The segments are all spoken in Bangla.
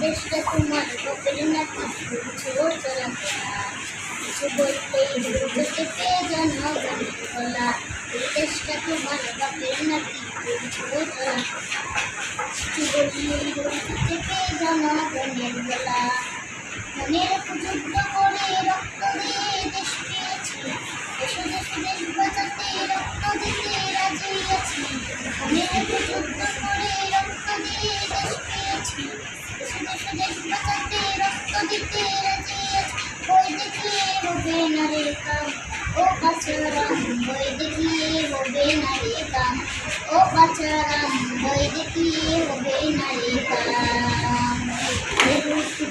দেশটা তোমার বাপের নাকি কিছু বলতেই চেপে জনগণের গলা, দেশটা তোমার বাপের নাকি কিছু বললেই চেপে জনগণের গলা। মনের যুদ্ধ করে রক্ত দিয়ে দেশ পেয়েছি, দেশে দেশে দেশ বাঁচাতে রক্ত দিতে রাজি আছি। মনের যুদ্ধ করে রক্ত দিয়ে দেশ পেয়েছি, দেশে দেশে দেশ বাঁচাতে রক্ত দিতে রাজি আছি। বই দেখলে হবে না রে কাম, ও বাছারাম বই দেখলে হবে না রে কাম, ও বাছারাম বই দেখলে হবে না রে কাম।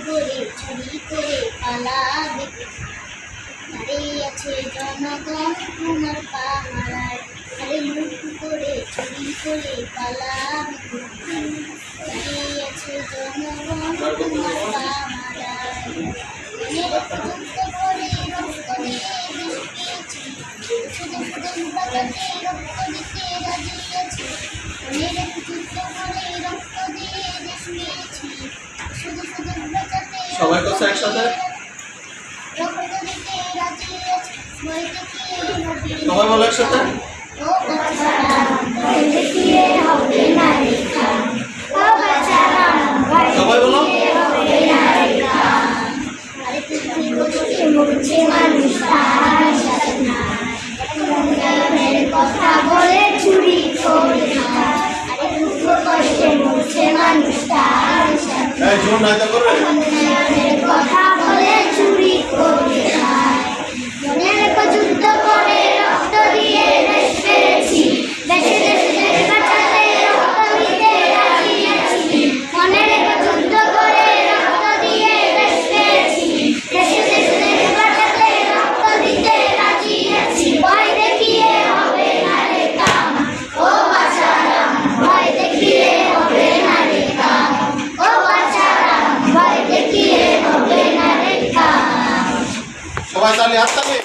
করে চুরি করে পালাবে, দাঁড়িয়ে আছে জনগণ তোমার পাহারায়। আরে লুট করে চুরি করে পালাবে, দাঁড়িয়ে আছে জনগণ তোমার পাহারায়। যুদ্ধ করে রক্ত দিয়ে দেশ পেয়েছি, শুধু শুধু বাজাতে রক্ত দিতে রাজি আছি। যুদ্ধ করে রক্ত দিয়ে দেশ পেয়েছি, শুধু শুধু বাজাতে সবাই কথা একসাথে রক্ত দিতে রাজি আছি। বই দেখিয়ে হবে সবাই বলো একসাথে, ও বাছারাম বই দেখিয়ে হবে না রে কাম, ও বাছারাম বই সবাই বলো। দেখিয়ে হবে না রে কাম। আরে তুমি বসে মরছে মানুষ তার সাথে না, উন্নয়নের কথা বলে চুরি করে না। আরে দুঃখ কষ্টে মরছে মানুষ তার সাথে না, এই জোর নাইতা করবে। উন্নয়নের কথা বলে চুরি করে খায়। মনের যুদ্ধ করে রক্ত দিয়ে দেশ পেয়েছি, দেশে দেশে দেশ বাঁচাতে রক্ত দিতে রাজি আছি। মনের যুদ্ধ করে রক্ত দিয়ে দেশ পেয়েছি, দেশে দেশে দেশ বাঁচাতে রক্ত দিতে রাজি আছি। ভয় দেখিয়ে হবে না রে কাম, ও বাছারাম ভয় দেখিয়ে হবে না রে কাম, ও বাছারাম ভয় দেখিয়ে হবে না রে কাম। সবাই তালি হাত তালি।